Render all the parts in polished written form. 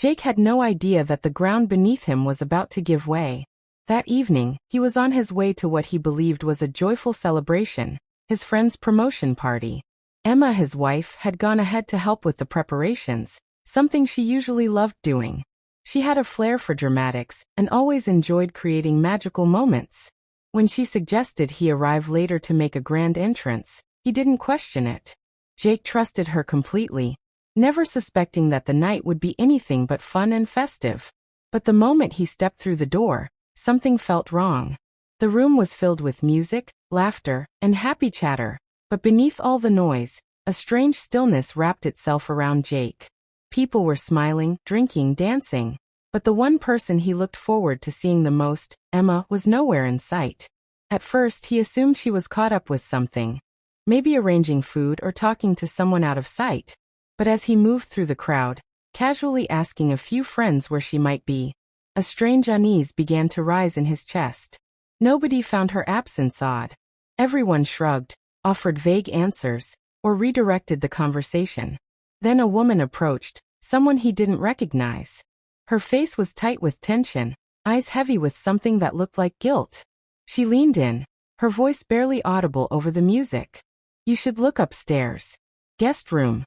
Jake had no idea that the ground beneath him was about to give way. That evening, he was on his way to what he believed was a joyful celebration, his friend's promotion party. Emma, his wife, had gone ahead to help with the preparations, something she usually loved doing. She had a flair for dramatics and always enjoyed creating magical moments. When she suggested he arrive later to make a grand entrance, he didn't question it. Jake trusted her completely, never suspecting that the night would be anything but fun and festive. But the moment he stepped through the door, something felt wrong. The room was filled with music, laughter, and happy chatter, but beneath all the noise, a strange stillness wrapped itself around Jake. People were smiling, drinking, dancing, but the one person he looked forward to seeing the most, Emma, was nowhere in sight. At first, he assumed she was caught up with something, maybe arranging food or talking to someone out of sight. But as he moved through the crowd, casually asking a few friends where she might be, a strange unease began to rise in his chest. Nobody found her absence odd. Everyone shrugged, offered vague answers, or redirected the conversation. Then a woman approached, someone he didn't recognize. Her face was tight with tension, eyes heavy with something that looked like guilt. She leaned in, her voice barely audible over the music. "You should look upstairs. Guest room."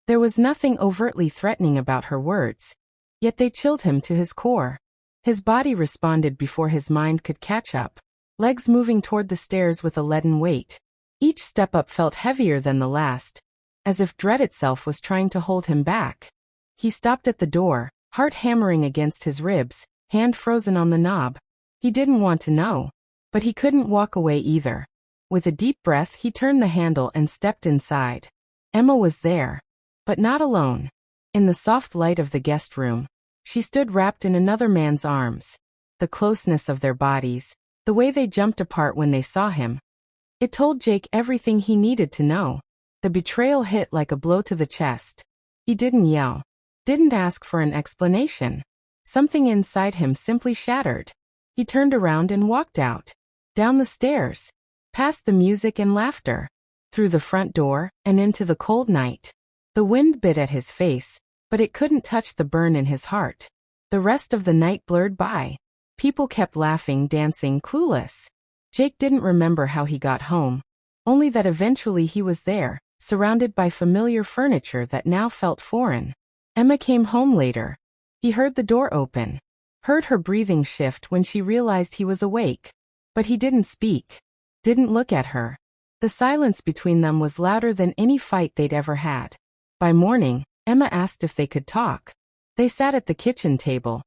There was nothing overtly threatening about her words, yet they chilled him to his core. His body responded before his mind could catch up, legs moving toward the stairs with a leaden weight. Each step up felt heavier than the last, as if dread itself was trying to hold him back. He stopped at the door, heart hammering against his ribs, hand frozen on the knob. He didn't want to know, but he couldn't walk away either. With a deep breath, he turned the handle and stepped inside. Emma was there, but not alone. In the soft light of the guest room, she stood wrapped in another man's arms. The closeness of their bodies, the way they jumped apart when they saw him. It told Jake everything he needed to know. The betrayal hit like a blow to the chest. He didn't yell, didn't ask for an explanation. Something inside him simply shattered. He turned around and walked out, down the stairs, past the music and laughter, through the front door, and into the cold night. The wind bit at his face, but it couldn't touch the burn in his heart. The rest of the night blurred by. People kept laughing, dancing, clueless. Jake didn't remember how he got home, only that eventually he was there, surrounded by familiar furniture that now felt foreign. Emma came home later. He heard the door open, heard her breathing shift when she realized he was awake. But he didn't speak, didn't look at her. The silence between them was louder than any fight they'd ever had. By morning, Emma asked if they could talk. They sat at the kitchen table,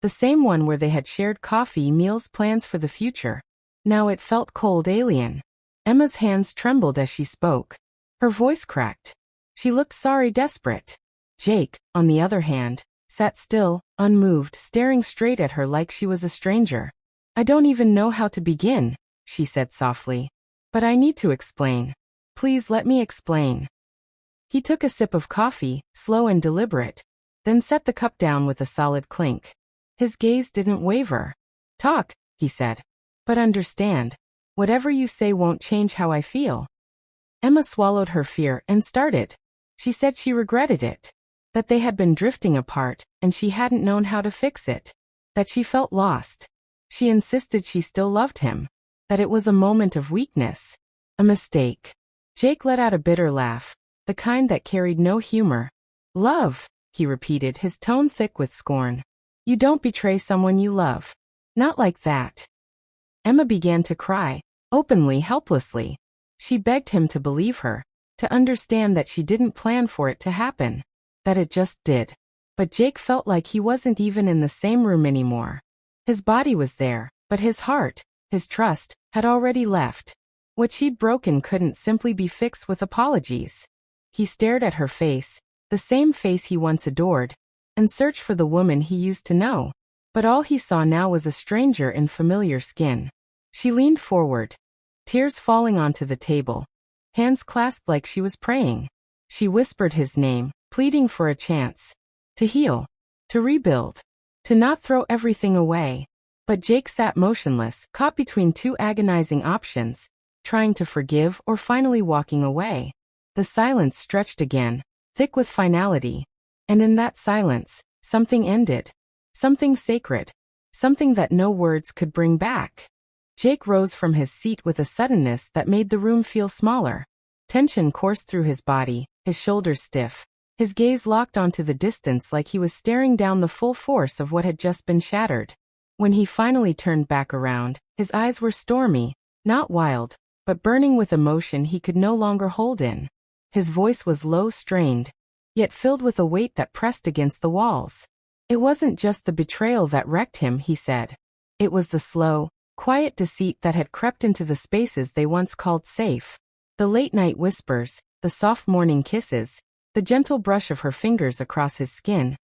the same one where they had shared coffee, meals, plans for the future. Now it felt cold, alien. Emma's hands trembled as she spoke. Her voice cracked. She looked sorry, desperate. Jake, on the other hand, sat still, unmoved, staring straight at her like she was a stranger. "I don't even know how to begin," she said softly. "But I need to explain. Please let me explain." He took a sip of coffee, slow and deliberate, then set the cup down with a solid clink. His gaze didn't waver. "Talk," he said. "But understand, whatever you say won't change how I feel." Emma swallowed her fear and started. She said she regretted it, that they had been drifting apart and she hadn't known how to fix it, that she felt lost. She insisted she still loved him, that it was a moment of weakness, a mistake. Jake let out a bitter laugh, the kind that carried no humor. "Love," he repeated, his tone thick with scorn. "You don't betray someone you love. Not like that." Emma began to cry, openly, helplessly. She begged him to believe her, to understand that she didn't plan for it to happen, that it just did. But Jake felt like he wasn't even in the same room anymore. His body was there, but his heart, his trust, had already left. What she'd broken couldn't simply be fixed with apologies. He stared at her face, the same face he once adored, and searched for the woman he used to know. But all he saw now was a stranger in familiar skin. She leaned forward, tears falling onto the table, hands clasped like she was praying. She whispered his name, pleading for a chance. To heal, to rebuild, to not throw everything away. But Jake sat motionless, caught between two agonizing options, trying to forgive or finally walking away. The silence stretched again, thick with finality. And in that silence, Something ended. Something sacred. Something that no words could bring back. Jake rose from his seat with a suddenness that made the room feel smaller. Tension coursed through his body, his shoulders stiff. His gaze locked onto the distance like he was staring down the full force of what had just been shattered. When he finally turned back around, his eyes were stormy, not wild, but burning with emotion he could no longer hold in. His voice was low, strained, yet filled with a weight that pressed against the walls. It wasn't just the betrayal that wrecked him, he said. It was the slow, quiet deceit that had crept into the spaces they once called safe. The late-night whispers, the soft morning kisses, the gentle brush of her fingers across his skin.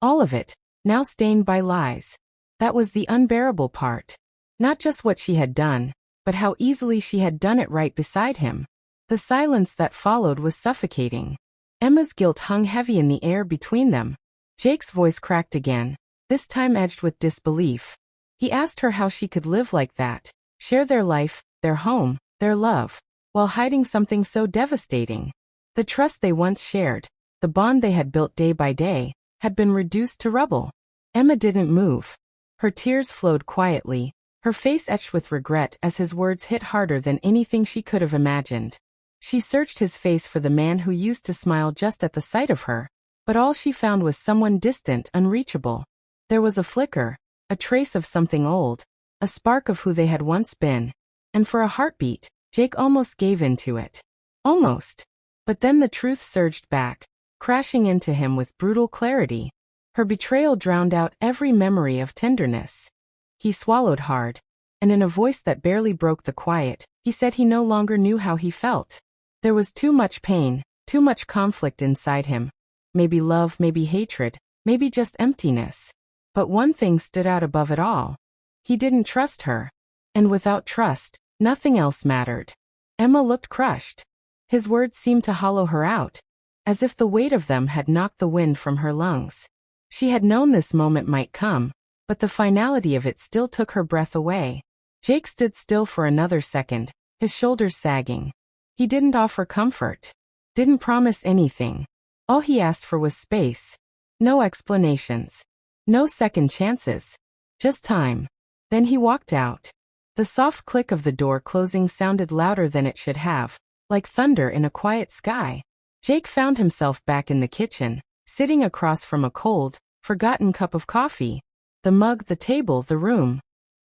All of it, now stained by lies. That was the unbearable part. Not just what she had done, but how easily she had done it right beside him. The silence that followed was suffocating. Emma's guilt hung heavy in the air between them. Jake's voice cracked again, this time edged with disbelief. He asked her how she could live like that, share their life, their home, their love, while hiding something so devastating. The trust they once shared, the bond they had built day by day, had been reduced to rubble. Emma didn't move. Her tears flowed quietly, her face etched with regret as his words hit harder than anything she could have imagined. She searched his face for the man who used to smile just at the sight of her, but all she found was someone distant, unreachable. There was a flicker, a trace of something old, a spark of who they had once been, and for a heartbeat, Jake almost gave in to it. Almost. But then the truth surged back, crashing into him with brutal clarity. Her betrayal drowned out every memory of tenderness. He swallowed hard, and in a voice that barely broke the quiet, he said he no longer knew how he felt. There was too much pain, too much conflict inside him. Maybe love, maybe hatred, maybe just emptiness. But one thing stood out above it all. He didn't trust her. And without trust, nothing else mattered. Emma looked crushed. His words seemed to hollow her out, as if the weight of them had knocked the wind from her lungs. She had known this moment might come, but the finality of it still took her breath away. Jake stood still for another second, his shoulders sagging. He didn't offer comfort. Didn't promise anything. All he asked for was space. No explanations. No second chances. Just time. Then he walked out. The soft click of the door closing sounded louder than it should have, like thunder in a quiet sky. Jake found himself back in the kitchen, sitting across from a cold, forgotten cup of coffee. The mug, the table, the room.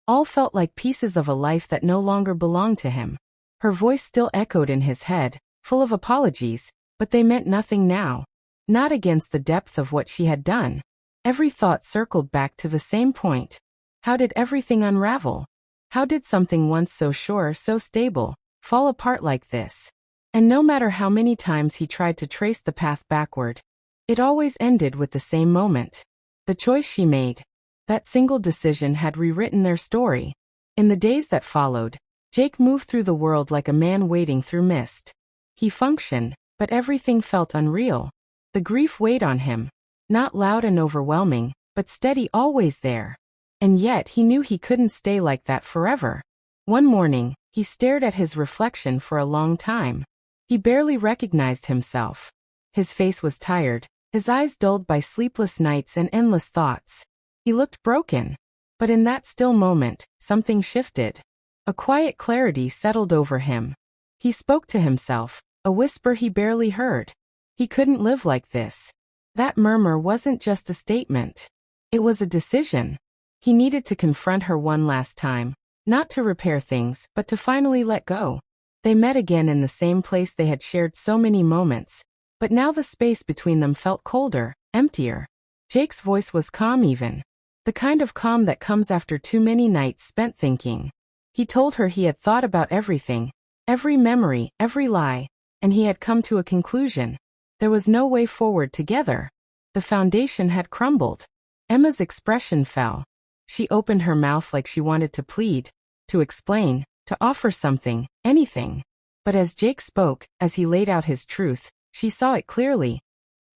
All felt like pieces of a life that no longer belonged to him. Her voice still echoed in his head, full of apologies, but they meant nothing now. Not against the depth of what she had done. Every thought circled back to the same point. How did everything unravel? How did something once so sure, so stable, fall apart like this? And no matter how many times he tried to trace the path backward, it always ended with the same moment. The choice she made. That single decision had rewritten their story. In the days that followed, Jake moved through the world like a man wading through mist. He functioned, but everything felt unreal. The grief weighed on him. Not loud and overwhelming, but steady, always there. And yet he knew he couldn't stay like that forever. One morning, he stared at his reflection for a long time. He barely recognized himself. His face was tired, his eyes dulled by sleepless nights and endless thoughts. He looked broken. But in that still moment, something shifted. A quiet clarity settled over him. He spoke to himself, a whisper he barely heard. He couldn't live like this. That murmur wasn't just a statement. It was a decision. He needed to confront her one last time, not to repair things, but to finally let go. They met again in the same place they had shared so many moments, but now the space between them felt colder, emptier. Jake's voice was calm even. The kind of calm that comes after too many nights spent thinking. He told her he had thought about everything, every memory, every lie, and he had come to a conclusion. There was no way forward together. The foundation had crumbled. Emma's expression fell. She opened her mouth like she wanted to plead, to explain, to offer something, anything. But as Jake spoke, as he laid out his truth, she saw it clearly.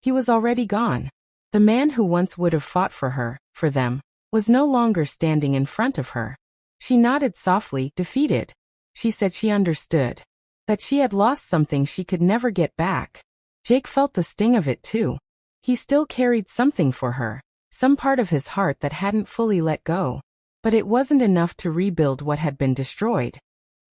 He was already gone. The man who once would have fought for her, for them, was no longer standing in front of her. She nodded softly, defeated. She said she understood. That she had lost something she could never get back. Jake felt the sting of it too. He still carried something for her. some part of his heart that hadn't fully let go. But it wasn't enough to rebuild what had been destroyed.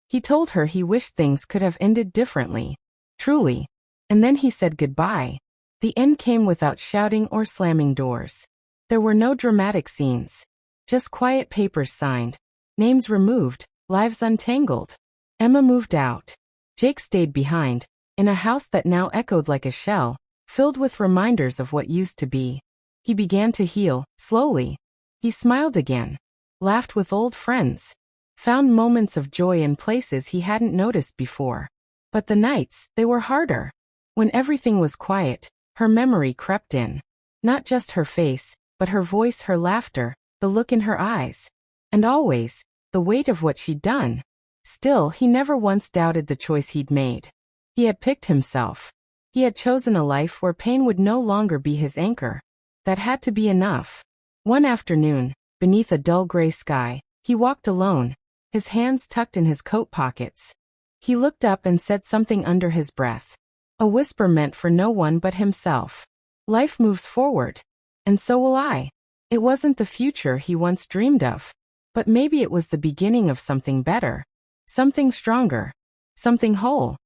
He told her he wished things could have ended differently. Truly. And then he said goodbye. The end came without shouting or slamming doors. There were no dramatic scenes. Just quiet papers signed. Names removed, lives untangled. Emma moved out. Jake stayed behind, in a house that now echoed like a shell, filled with reminders of what used to be. He began to heal, slowly. He smiled again. Laughed with old friends. Found moments of joy in places he hadn't noticed before. But the nights, they were harder. When everything was quiet, her memory crept in. Not just her face, but her voice, her laughter, the look in her eyes. And always, the weight of what she'd done. Still, he never once doubted the choice he'd made. He had picked himself. He had chosen a life where pain would no longer be his anchor. That had to be enough. One afternoon, beneath a dull gray sky, he walked alone, his hands tucked in his coat pockets. He looked up and said something under his breath. A whisper meant for no one but himself. Life moves forward. And so will I. It wasn't the future he once dreamed of. But maybe it was the beginning of something better. Something stronger. Something whole.